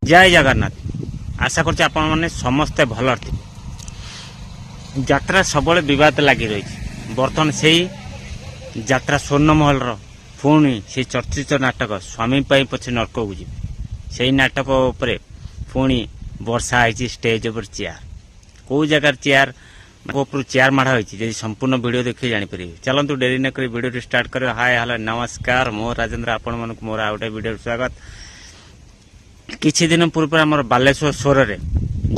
जय जगन्नाथ। आशा करछि आपण माने समस्ते भल थे। यात्रा सब बद लगी रही। बर्तमान से यात्रा स्वर्णमहल पुणी से चर्चित नाटक स्वामी पछे नरक को जी से नाटक पुणी वर्षा है स्टेज उपर चेयर कौ जगार चेयर चेयर माड़ा होती संपूर्ण वीडियो देखिए जापर। चलतु डेरी नक वीडियो स्टार्ट कर। हाय हेलो नमस्कार मो राजेंद्र आपण मन मोर आ गोटे वीडियो स्वागत। किछि दिन पूर्व आम बालेश्वर स्वर रे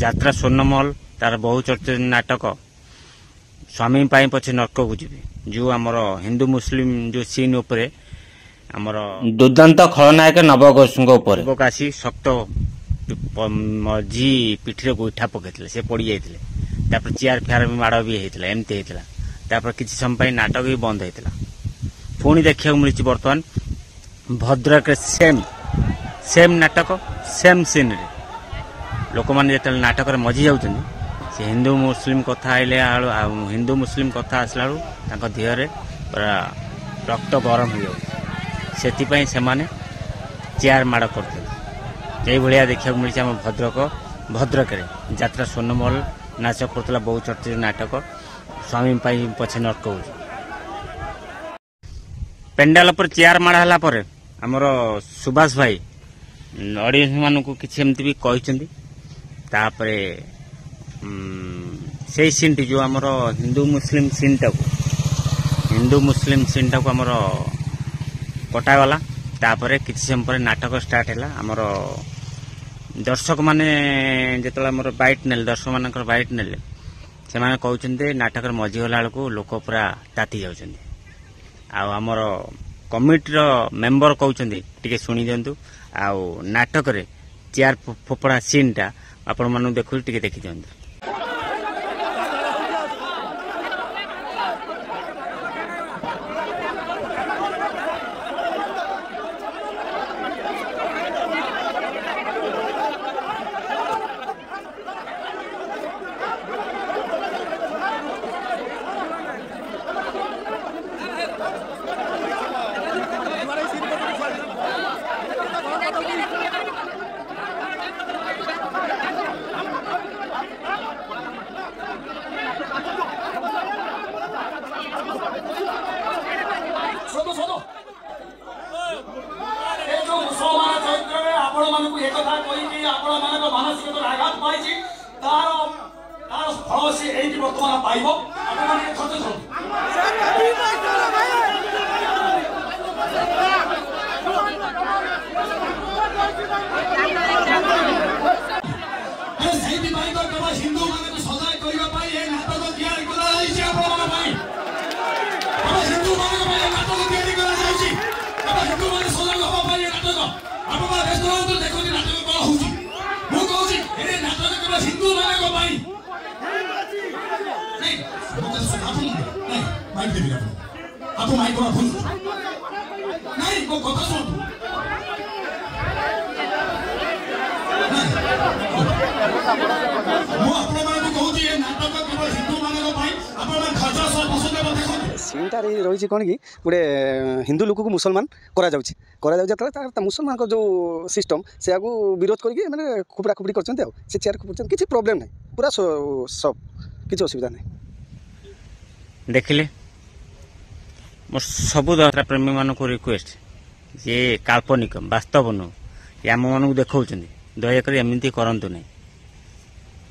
यात्रा स्वर्णमहल तार बहुचर्चित नाटक स्वामी पछे नरक को जी जो आमर हिंदू मुस्लिम जो सीन उपरे आमर दुर्दांत खलनायक नवघोष काशी शक्त मझी पिठी गोईठा पकई से पड़ जाते चेयर फेयर भी माड़ भी होता एमती होता किसी समय नाटक भी बंद होता। पुणी देखा मिली बर्तमान भद्रक सेम नाटक सेम सीन रे लोक मैंने जो नाटक मझी जाऊँ से हिंदू मुस्लिम कथा हिंदू मुस्लिम कथा आसला देहरे पूरा रक्त गरम हो से चेयर माड़ करते भाया देखा मिली आम भद्रक यात्रा स्वर्णमहल नाच करता बहुचर्चित नाटक स्वामी पछे नरक हो पेंडाल पर चेयर माड़ा पर आमर सुभाष भाई ऑडियंस मान को किसी एमती भी कहते से सीन टी जो आमर हिंदू मुस्लिम सीन टाक आमर कटागला तापर किसी समय पर नाटक स्टार्ट है आमर दर्शक माने जो आमर बैट ने दर्शक मान बैट ने से कहते नाटक मझी गला बेलू लोक पूरा ताती जाऊँ आमर कमिटी मेंबर कहते टी शुणी दिंतु आउ नाटक रे चेयर फोपड़ा सीन टा आपण मानू देखु टी देखी दिंतु। सीनटा रही कौन कि गोटे हिंदू लोक को मुसलमान करा मुसलमान जो सिस्टम से आगु विरोध करके मैंने खुपड़ा खुपड़ी कर चेयर किसी प्रॉब्लम नहीं पूरा सब किसी असुविधा नहीं। देखिले मोर सबू यात्रा प्रेमी मान को रिक्वेस्ट ये काल्पनिक वास्तव नु आम मान देखा दयाकोरी एमती करंतु नहीं।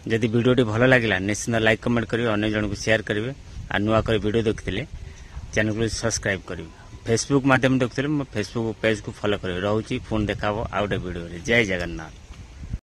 जदि वीडियोटी भल लगे निश्चित लाइक कमेंट करेंगे अन्य जन को शेयर करेंगे और नुआ कर वीडियो देखते चैनल को सब्सक्राइब करेंगे। फेसबुक माध्यम देखते फेसबुक पेज को फॉलो करेंगे। रोची फोन देखा आउ गोटे वीडियो। जय जगन्नाथ।